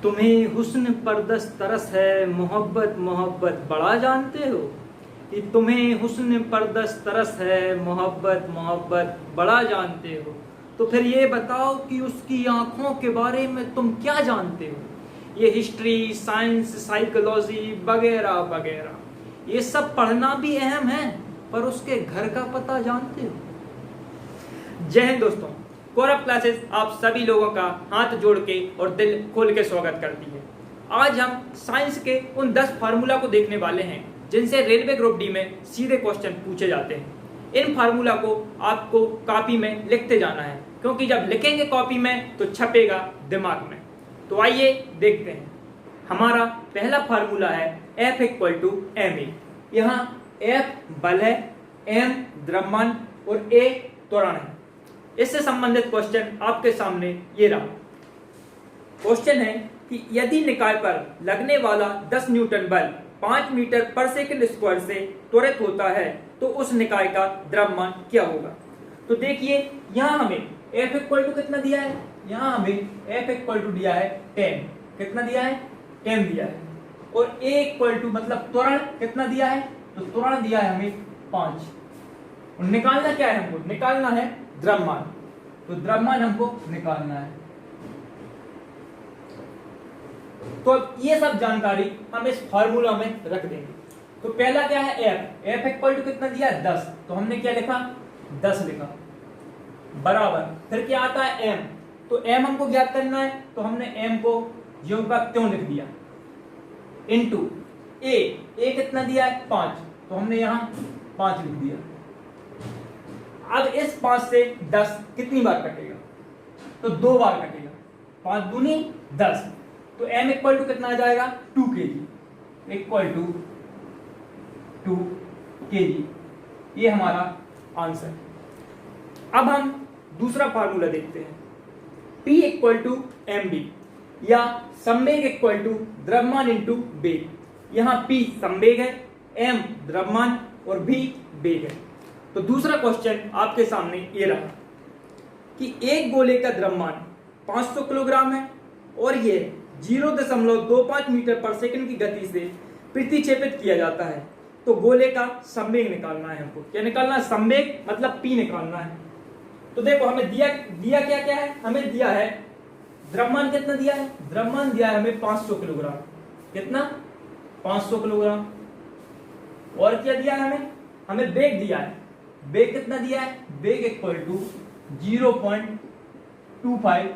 तुम्हें हुस्न पर दस तरस है, मोहब्बत मोहब्बत बड़ा जानते हो। कि तुम्हें हुस्न पर दस तरस है, मोहब्बत मोहब्बत बड़ा जानते हो। तो फिर ये बताओ कि उसकी आंखों के बारे में तुम क्या जानते हो। ये हिस्ट्री, साइंस, साइकोलॉजी वगैरह वगैरह ये सब पढ़ना भी अहम है, पर उसके घर का पता जानते हो। जय हिंद दोस्तों, गौरव क्लासेस आप सभी लोगों का हाथ जोड़ के और दिल खोल के स्वागत करती है। आज हम साइंस के उन 10 फार्मूला को देखने वाले हैं जिनसे रेलवे ग्रुप डी में सीधे क्वेश्चन पूछे जाते हैं। इन फार्मूला को आपको कॉपी में लिखते जाना है, क्योंकि जब लिखेंगे कॉपी में तो छपेगा दिमाग में। तो आइए देखते हैं। हमारा पहला फार्मूला है F = ma। यहाँ F बल है, m द्रव्यमान और a त्वरण है। इससे संबंधित क्वेश्चन आपके सामने ये रहा। क्वेश्चन है कि यदि निकाय पर लगने वाला 10 न्यूटन बल 5 मीटर पर सेकंड स्क्वायर से त्वरित होता है तो उस निकाय का द्रव्यमान क्या होगा। तो देखिए, यहाँ हमें F = कितना दिया है। यहाँ हमें F = दिया है 10। कितना दिया है? 10 दिया है। और A मतलब त्वरण कितना दिया है? तो त्वरण दिया है हमें 5। और निकालना क्या है हमको? निकालना है द्रव्यमान। तो द्रव्यमान हमको निकालना है। तो ये सब जानकारी हम इस फार्मूला में रख देंगे। तो पहला क्या है? F = कितना दिया है? 10। तो हमने क्या लिखा? 10 लिखा। बराबर फिर क्या आता है? m। तो m हमको ज्ञात करना है, तो हमने m को ज्यों का त्यों लिख दिया। इनटू a कितना दिया है? 5। तो हमने यहाँ 5 लिख दिया। अब इस 5 से 10 कितनी बार कटेगा? तो 2 बार कटेगा। 5 दूनी 10। तो m = कितना आ जाएगा? 2 kg = 2 kg। ये हमारा आंसर। अब हम दूसरा फार्मूला देखते हैं। P = mv या संवेग = द्रव्यमान इंटू वेग। यहाँ P संवेग है, m द्रव्यमान और v वेग है। तो दूसरा क्वेश्चन आपके सामने ये रहा कि एक गोले का द्रव्यमान 500 किलोग्राम है और ये 0.25 मीटर पर सेकंड की गति से प्रतिक्षेपित किया जाता है। तो गोले का संवेग निकालना है हमको। क्या निकालना है? संवेग मतलब P निकालना है। तो देखो, हमें दिया क्या क्या है? हमें दिया है द्रव्यमान। कितना दिया है? द्रव्यमान दिया है हमें 500 किलोग्राम। कितना? 500 किलोग्राम। और क्या दिया है हमें? हमें वेग दिया है। वेग कितना दिया है? वेग = 0.25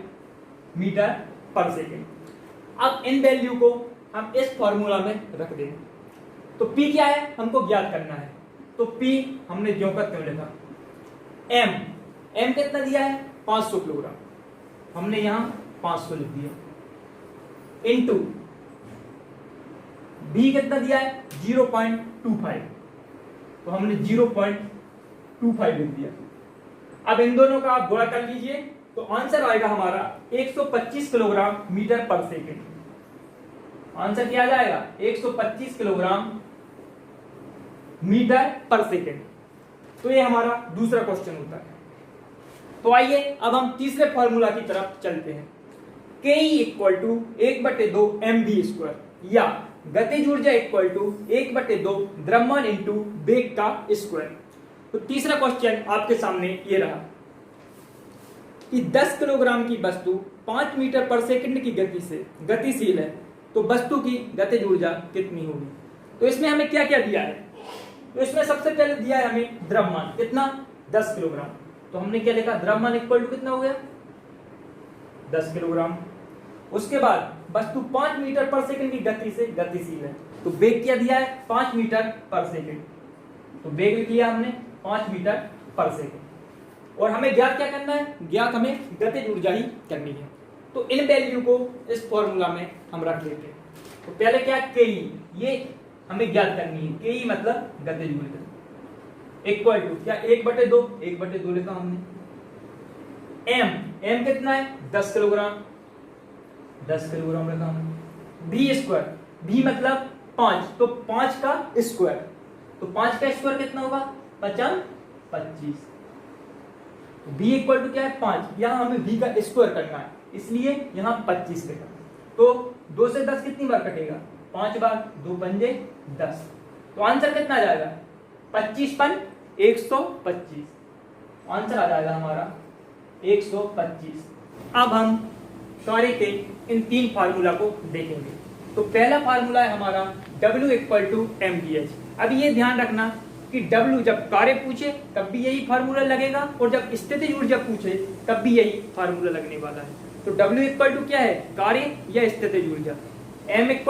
मीटर पर सेकेंड। अब इन वैल्यू को हम इस फॉर्मूला में रख देंगे। तो P क्या है? हमको ज्ञात करना है। तो P हमने ज्यों का त्यों लिखा। M कितना दिया है? 500 किलोग्राम। हमने यहां 500 लिख दिया। इनटू V कितना दिया है? 0.25। तो हमने 0.25 लिख दिया। अब इन दोनों का आप गुणा कर लीजिए, तो आंसर आएगा हमारा 125 किलोग्राम मीटर पर सेकंड। आंसर क्या आ जाएगा? 125 किलोग्राम मीटर पर सेकंड। तो ये हमारा दूसरा क्वेश्चन होता है। तो आइए अब हम तीसरे फॉर्मूला की तरफ चलते हैं। Ke = 1/2 mv² या गतिज ऊर्जा = 1/2 द्रव्यमान इंटू वेग का स्क्वायर। तो तीसरा क्वेश्चन आपके सामने ये रहा कि 10 किलोग्राम की वस्तु 5 मीटर पर सेकंड की गति से गतिशील है, तो वस्तु की गतिज ऊर्जा कितनी होगी। तो इसमें हमें क्या क्या दिया है? तो इसमें सबसे पहले दिया है हमें द्रव्यमान। कितना? 10 किलोग्राम। तो हमने क्या लिखा? द्रव्यमान = कितना हो गया? 10 किलोग्राम। उसके बाद वस्तु 5 मीटर पर सेकंड की गति से गतिशील है, तो वेग क्या दिया है? 5 मीटर पर सेकंड। तो वेग लिख लिया हमने 5 मीटर पर सेकंड। और हमें ज्ञात क्या करना है? ज्ञात हमें गतिज ऊर्जा ही करनी है। तो इन वैल्यू को इस फॉर्मूला में हम रख लेते हैं। तो पहले क्या? Ke ये हमें ज्ञात करनी है। Ke मतलब गतिज ऊर्जा = क्या? 1/2 लिखा हमने। M कितना है? 10 किलोग्राम। 10 किलोग्राम लिखा हमने। V² मतलब 5, तो 5 का स्क्वायर। तो 5 का स्क्वायर कितना होगा? 25। V = क्या है? 5। यहाँ हमें V का स्क्वायर करना है, इसलिए यहाँ 25 लिखा। तो 2 से 10 कितनी बार कटेगा? 5 बार, 2 पंजे 10। तो आंसर कितना आ जाएगा? 25 पन 125। आंसर आ जाएगा हमारा 125। अब हम कार्य के इन 3 फार्मूला को देखेंगे। तो पहला फार्मूला है हमारा W = mgh। अब ये ध्यान रखना कि W जब कार्य पूछे तब भी यही फार्मूला लगेगा और जब स्थितिज ऊर्जा पूछे तब भी यही फार्मूला लगने वाला है। तो W = क्या है? कार्य या स्थितिज ऊर्जा। M =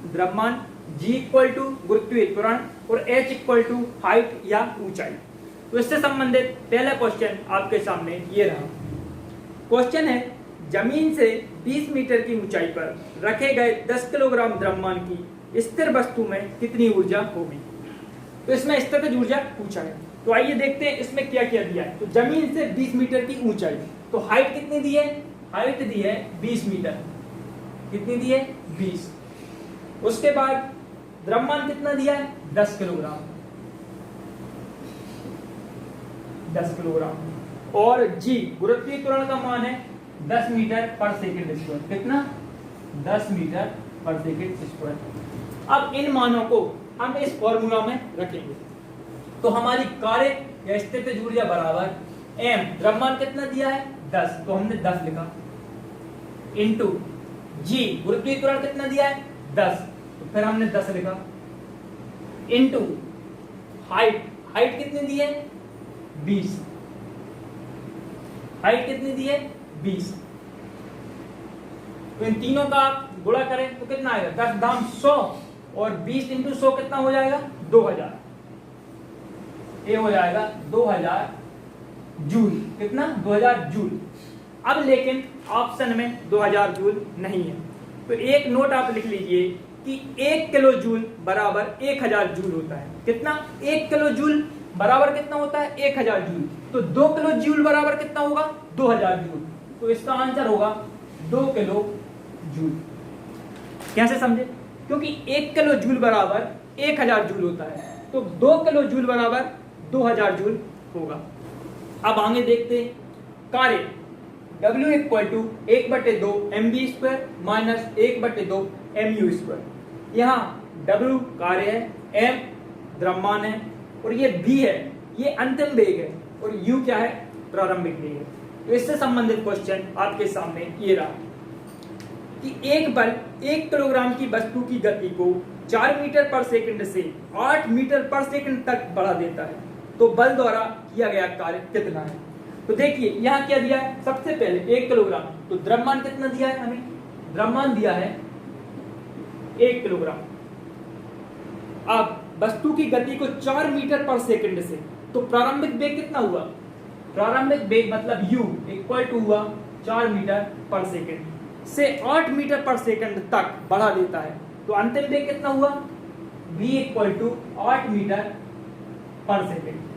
द्रव्यमान, G = गुरुत्वीय त्वरण और H = हाइट या ऊंचाई। तो इससे संबंधित पहला क्वेश्चन आपके सामने ये रहा। क्वेश्चन है, जमीन से 20 मीटर की ऊंचाई पर रखे गए 10 किलोग्राम द्रव्यमान की स्थिर वस्तु में कितनी ऊर्जा होगी? तो इसमें स्थितिज ऊर्जा पूछा है। तो आइए देखते हैं इसमें क्या क्या दिया है। तो जमीन से 20 मीटर की ऊंचाई, तो हाइट कितनी दी है? हाइट दी है 20 मीटर। कितनी दी है? 20। उसके बाद द्रव्यमान कितना दिया है? 10 किलोग्राम। 10 किलोग्राम। और जी गुरुत्वीय त्वरण का मान है 10 मीटर पर सेकंड स्क्वायर। कितना? 10 मीटर पर सेकंड स्क्वायर। अब इन मानों को हम इस फॉर्मूला में रखेंगे। तो हमारी कार्य या स्थितिज ऊर्जा बराबर m, द्रव्यमान कितना दिया है? 10, तो हमने 10 लिखा, इंटू g, गुरुत्वीय त्वरण कितना दिया है? 10, तो फिर हमने 10 लिखा, इंटू हाइट, हाइट कितनी दी है? 20। हाइट कितनी दी है? 20। तो इन तीनों का आप गुणा करें तो कितना आएगा? 10 दाम 100 और 20 इंटू 100 कितना हो जाएगा? 2000। ये हो जाएगा 2000 जूल। कितना? 2000 जूल। अब लेकिन ऑप्शन में 2000 जूल नहीं है, तो एक नोट आप लिख लीजिए कि 1 किलो जूल बराबर 1000 जूल होता है। कितना? 1 किलो जूल बराबर कितना होता है? 1000 जूल। तो 2 किलो जूल बराबर कितना होगा? 2000 जूल। तो इसका आंसर होगा 2 किलो जूल। कैसे समझे? क्योंकि 1 किलो जूल बराबर 1000 जूल होता है, तो 2 किलो जूल बराबर 2000 जूल होगा। अब आगे देखते हैं कार्य W = 1/2 mv² माइनस 1/2 mu²। यहाँ W कार्य है, m द्रव्यमान है और ये v है, ये अंतिम वेग है और u क्या है? प्रारंभिक वेग है। तो इससे संबंधित क्वेश्चन आपके सामने ये रहा कि एक बल 1 किलोग्राम की वस्तु की गति को 4 मीटर पर सेकंड से 8 मीटर पर सेकंड तक बढ़ा देता है, तो बल द्वारा किया गया कार्य कितना है? तो देखिए यहाँ क्या दिया है। सबसे पहले 1 किलोग्राम, तो द्रव्यमान कितना दिया है हमें? द्रव्यमान दिया है 1 किलोग्राम। अब वस्तु की गति को 4 मीटर पर सेकंड से, तो प्रारंभिक वेग कितना हुआ? प्रारंभिक वेग मतलब u इक्वल टू हुआ 4 मीटर पर सेकंड से 8 मीटर पर सेकंड तक बढ़ा देता है, तो अंतिम वेग कितना हुआ? v इक्वल टू 8 मीटर पर सेकंड।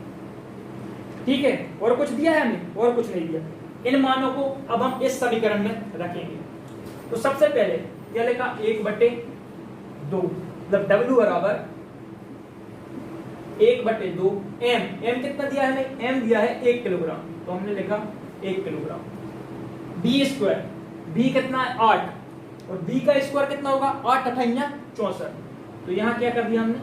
ठीक है, और कुछ दिया है हमें? और कुछ नहीं दिया। इन मानों को अब हम इस समीकरण में रखेंगे। तो सबसे पहले क्या लिखा? 1/2, मतलब W बराबर 1/2 m। m कितना दिया है हमें? m दिया है 1 किलोग्राम, तो हमने लिखा 1 किलोग्राम। b², b कितना है? 8, और b का स्क्वायर कितना होगा? 8 अठैया 64, तो यहाँ क्या कर दिया हमने?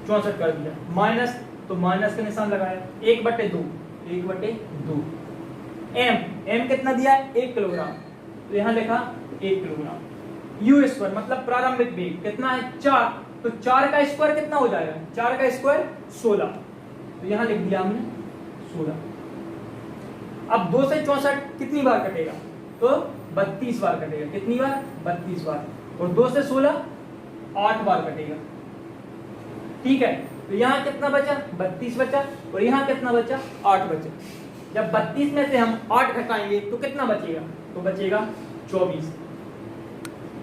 64 कर दिया, माइनस, तो माइनस का निशान लगाया। 1/2, 1/2 m कितना दिया है? 1 किलोग्राम, तो यहाँ लिखा 1 किलोग्राम। u² मतलब प्रारंभिक वेग कितना है? 4, तो 4 का स्क्वायर कितना हो जाएगा? 4 का स्क्वायर 16, तो यहाँ लिख दिया हमने 16। अब 2 से 64 कितनी बार कटेगा? तो 32 बार कटेगा। कितनी बार? 32 बार। और 2 से 16 8 बार कटेगा। ठीक है, तो यहाँ कितना बचा? 32 बचा, और यहाँ कितना बचा? 8 बचा। जब 32 में से हम 8 घटाएंगे तो कितना बचेगा? तो बचेगा 24।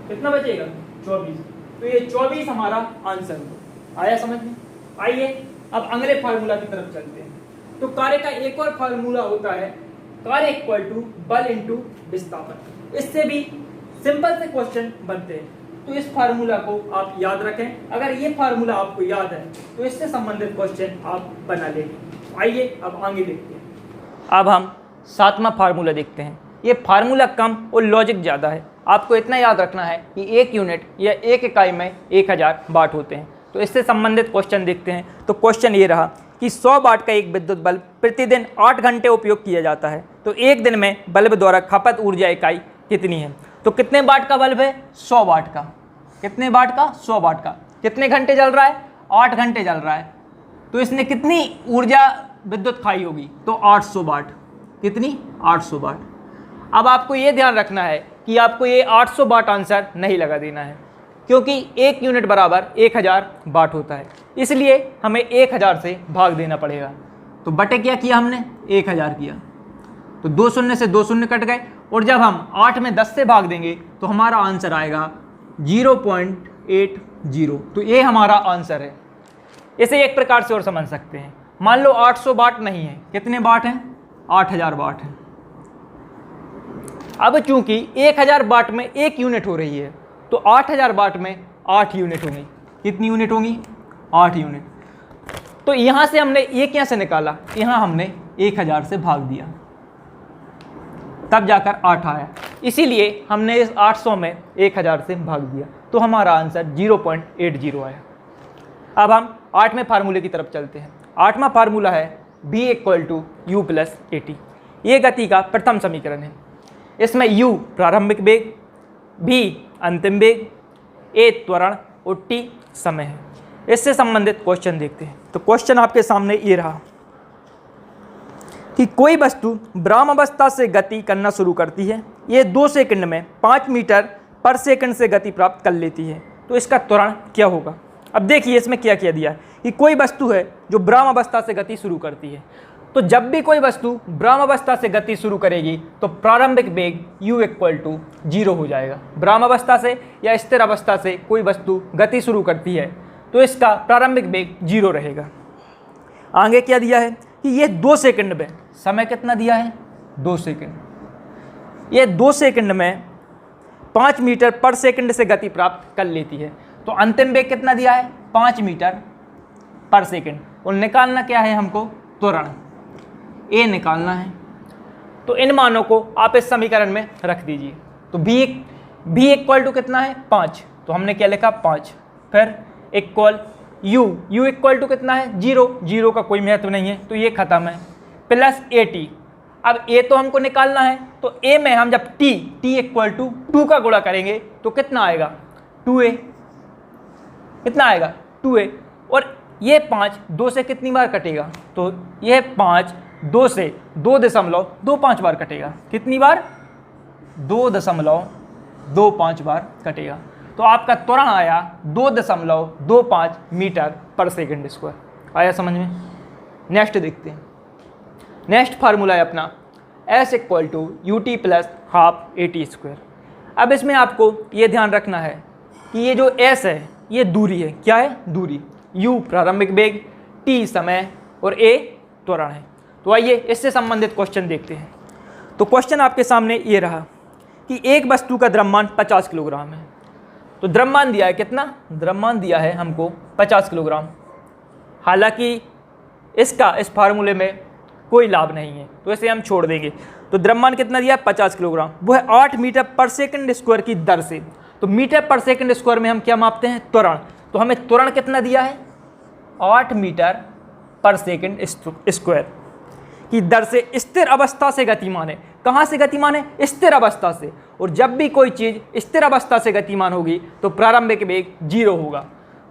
कितना बचेगा? 24। तो ये 24 हमारा आंसर होगा। आया समझ में? आइए अब अगले फार्मूला की तरफ चलते हैं। तो कार्य का एक और फार्मूला होता है कार्य इक्वल टू बल इंटू विस्थापन। इससे भी सिंपल से क्वेश्चन बनते हैं, तो इस फार्मूला को आप याद रखें। अगर ये फार्मूला आपको याद है तो इससे संबंधित क्वेश्चन आप बना लेंगे। आइए अब आगे देखते हैं। अब हम 7वां फार्मूला देखते हैं। ये फार्मूला कम और लॉजिक ज़्यादा है। आपको इतना याद रखना है कि 1 यूनिट या 1 इकाई में 1000 वाट होते हैं। तो इससे संबंधित क्वेश्चन देखते हैं। तो क्वेश्चन ये रहा कि 100 वाट का एक विद्युत बल्ब प्रतिदिन 8 घंटे उपयोग किया जाता है, तो एक दिन में बल्ब द्वारा खपत ऊर्जा इकाई कितनी है। तो कितने वाट का बल्ब है, 100 वाट का। कितने वाट का, 100 वाट का। कितने घंटे जल रहा है, 8 घंटे जल रहा है। तो इसने कितनी ऊर्जा विद्युत खाई होगी, तो 800 वाट। कितनी, 800 वाट। अब आपको ये ध्यान रखना है कि आपको ये 800 वाट आंसर नहीं लगा देना है, क्योंकि 1 यूनिट बराबर 1000 वाट होता है, इसलिए हमें 1000 से भाग देना पड़ेगा। तो बटे क्या किया हमने, 1000 किया, तो 2 शून्य से 2 शून्य कट गए, और जब हम 8 में 10 से भाग देंगे तो हमारा आंसर आएगा 0.80। तो ये हमारा आंसर है। इसे एक प्रकार से और समझ सकते हैं, मान लो 800 वाट नहीं है, कितने वाट हैं, 8000 वाट है। अब चूंकि 1000 वाट में 1 यूनिट हो रही है, तो 8000 वाट में 8 यूनिट होंगी। कितनी यूनिट होंगी, 8 यूनिट। तो यहां से हमने ये कैसे निकाला, यहां हमने 1000 से भाग दिया, तब जाकर 8 आया, इसीलिए हमने इस 800 में 1000 से भाग दिया, तो हमारा आंसर 0.80 आया। अब हम 8वें फार्मूले की तरफ चलते हैं। 8वां फार्मूला है V = U + AT। ये गति का प्रथम समीकरण है। इसमें U प्रारंभिक वेग, V अंतिम वेग, A त्वरण और T समय है। इससे संबंधित क्वेश्चन देखते हैं। तो क्वेश्चन आपके सामने ये रहा कि कोई वस्तु ब्रह्मावस्था से गति करना शुरू करती है, ये 2 सेकंड में 5 मीटर पर सेकंड से गति प्राप्त कर लेती है, तो इसका त्वरण क्या होगा। अब देखिए इसमें क्या किया दिया है कि कोई वस्तु है जो ब्रह्मावस्था से गति शुरू करती है, तो जब भी कोई वस्तु ब्रह्मावस्था से गति शुरू करेगी तो प्रारंभिक वेग U = 0 हो जाएगा। ब्रह्मावस्था से या स्थिर अवस्था से कोई वस्तु गति शुरू करती है तो इसका प्रारंभिक वेग 0 रहेगा। आगे क्या दिया है कि ये 2 सेकंड में, समय कितना दिया है, 2 सेकंड, ये 2 सेकंड में 5 मीटर पर सेकंड से गति प्राप्त कर लेती है, तो अंतिम वेग कितना दिया है, 5 मीटर पर सेकंड। और निकालना क्या है हमको, त्वरण A निकालना है। तो इन मानों को आप इस समीकरण में रख दीजिए। तो B = कितना है, 5, तो हमने क्या लिखा, 5। फिर इक्वल U = कितना है, 0 का कोई महत्व नहीं है, तो ये खत्म है, प्लस AT। अब A तो हमको निकालना है, तो A में हम जब T = 2 का गुणा करेंगे तो कितना आएगा, 2A। कितना आएगा, 2A। और ये 5 2 से कितनी बार कटेगा, तो ये 5 2 से 2.25 बार कटेगा। कितनी बार, 2.25 बार कटेगा। तो आपका त्वरण आया 2.25 मीटर पर सेकंड स्क्वायर। आया समझ में। नेक्स्ट देखते हैं। नेक्स्ट फार्मूला है अपना S = UT + ½ AT²। अब इसमें आपको ये ध्यान रखना है कि ये जो S है ये दूरी है। क्या है, दूरी। U प्रारंभिक वेग, T समय और A त्वरण है। तो आइए इससे संबंधित क्वेश्चन देखते हैं। तो क्वेश्चन आपके सामने ये रहा कि एक वस्तु का द्रव्यमान 50 किलोग्राम है। तो द्रव्यमान दिया है कितना, द्रव्यमान दिया है हमको 50 किलोग्राम। हालांकि इसका इस फार्मूले में कोई लाभ नहीं है, तो इसे हम छोड़ देंगे। तो द्रव्यमान कितना दिया है, 50 किलोग्राम, वो है 8 मीटर पर सेकंड स्क्वायर की दर से। तो मीटर पर सेकंड स्क्वायर में हम क्या मापते हैं, त्वरण। तो हमें त्वरण कितना दिया है, 8 मीटर पर सेकंड स्क्वायर की दर से स्थिर अवस्था से गतिमान है। कहाँ से गतिमान है, स्थिर अवस्था से। और जब भी कोई चीज़ स्थिर अवस्था से गतिमान होगी तो प्रारंभिक वेग 0 होगा।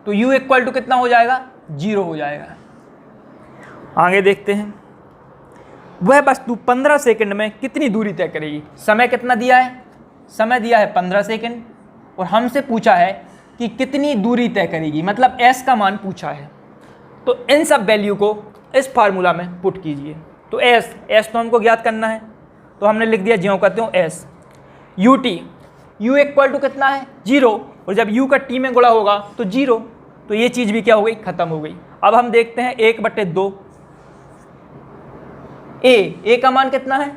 तो U = कितना हो जाएगा, 0 हो जाएगा। आगे देखते हैं। वह वस्तु 15 सेकंड में कितनी दूरी तय करेगी। समय कितना दिया है, समय दिया है 15 सेकंड, और हमसे पूछा है कि कितनी दूरी तय करेगी, मतलब S का मान पूछा है। तो इन सब वैल्यू को इस फार्मूला में पुट कीजिए। तो S तो हमको ज्ञात करना है, तो हमने लिख दिया ज्यों कहते हो S। UT U = कितना है, 0, और जब U का T में गुणा होगा तो 0, तो ये चीज़ भी क्या हो गई, ख़त्म हो गई। अब हम देखते हैं 1/2 A का मान कितना है,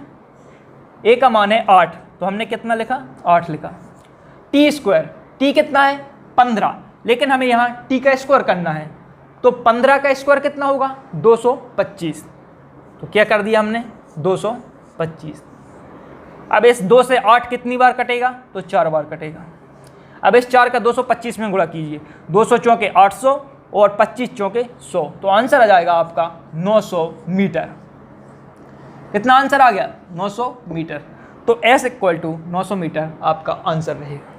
A का मान है 8, तो हमने कितना लिखा, 8 लिखा। T², T कितना है, 15, लेकिन हमें यहाँ T का स्क्वायर करना है, तो 15 का स्क्वायर कितना होगा, 225। तो क्या कर दिया हमने, 225। अब इस 2 से 8 कितनी बार कटेगा? तो 4 बार कटेगा। अब इस 4 का 225 में गुणा कीजिए, 200 चौके 800 और 25 चौके 100, तो आंसर आ जाएगा आपका 900 मीटर। कितना आंसर आ गया? 900 मीटर। तो S = 900 मीटर आपका आंसर रहेगा।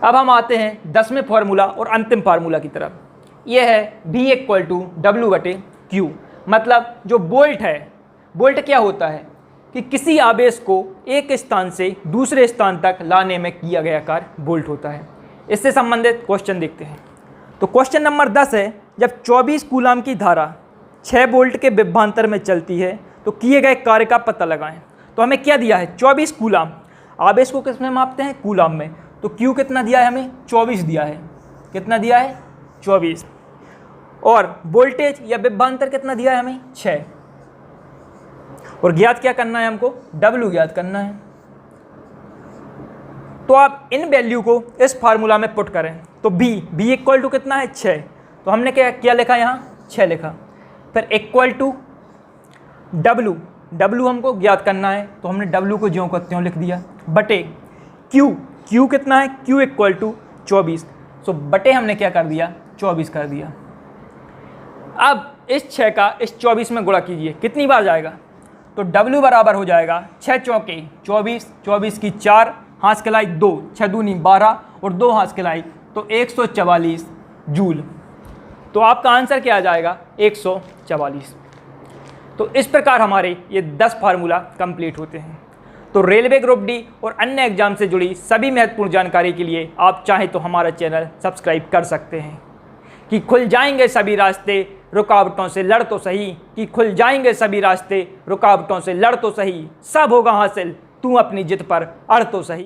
अब हम आते हैं 10वें फार्मूला और अंतिम फार्मूला की तरफ। यह है V = W/Q। मतलब जो बोल्ट है, बोल्ट क्या होता है कि किसी आवेश को एक स्थान से दूसरे स्थान तक लाने में किया गया कार्य बोल्ट होता है। इससे संबंधित क्वेश्चन देखते हैं। तो क्वेश्चन नंबर 10 है, जब 24 कूलाम की धारा 6 वोल्ट के विभवांतर में चलती है तो किए गए कार्य का पता लगाएं। तो हमें क्या दिया है? 24 कूलाम। आवेश को किस में मापते हैं? कूलाम में। तो Q कितना दिया है हमें? 24 दिया है। कितना दिया है? 24। और वोल्टेज या विभवांतर कितना दिया है हमें? 6। और ज्ञात क्या करना है हमको? W ज्ञात करना है। तो आप इन वैल्यू को इस फार्मूला में पुट करें तो V = कितना है? 6। तो हमने क्या लिखा यहाँ? 6 लिखा। फिर इक्वल टू W हमको ज्ञात करना है, तो हमने W को ज्यों को त्यों लिख दिया, बटे Q कितना है? Q = 24। सो बटे हमने क्या कर दिया? 24 कर दिया। अब इस 6 का इस 24 में गुणा कीजिए, कितनी बार जाएगा? तो W बराबर हो जाएगा 6 चौके 24, 24 की 4, हाथ खिलाई 2, 6 दूनी 12 और 2 हाथ खिलाई तो 144 जूल। तो आपका आंसर क्या आ जाएगा? 144। तो इस प्रकार हमारे ये 10 फार्मूला कंप्लीट होते हैं। तो रेलवे ग्रुप डी और अन्य एग्जाम से जुड़ी सभी महत्वपूर्ण जानकारी के लिए आप चाहें तो हमारा चैनल सब्सक्राइब कर सकते हैं। कि खुल जाएंगे सभी रास्ते, रुकावटों से लड़ तो सही, कि खुल जाएंगे सभी रास्ते, रुकावटों से लड़ तो सही, सब होगा हासिल, तू अपनी जिद पर अड़ तो सही।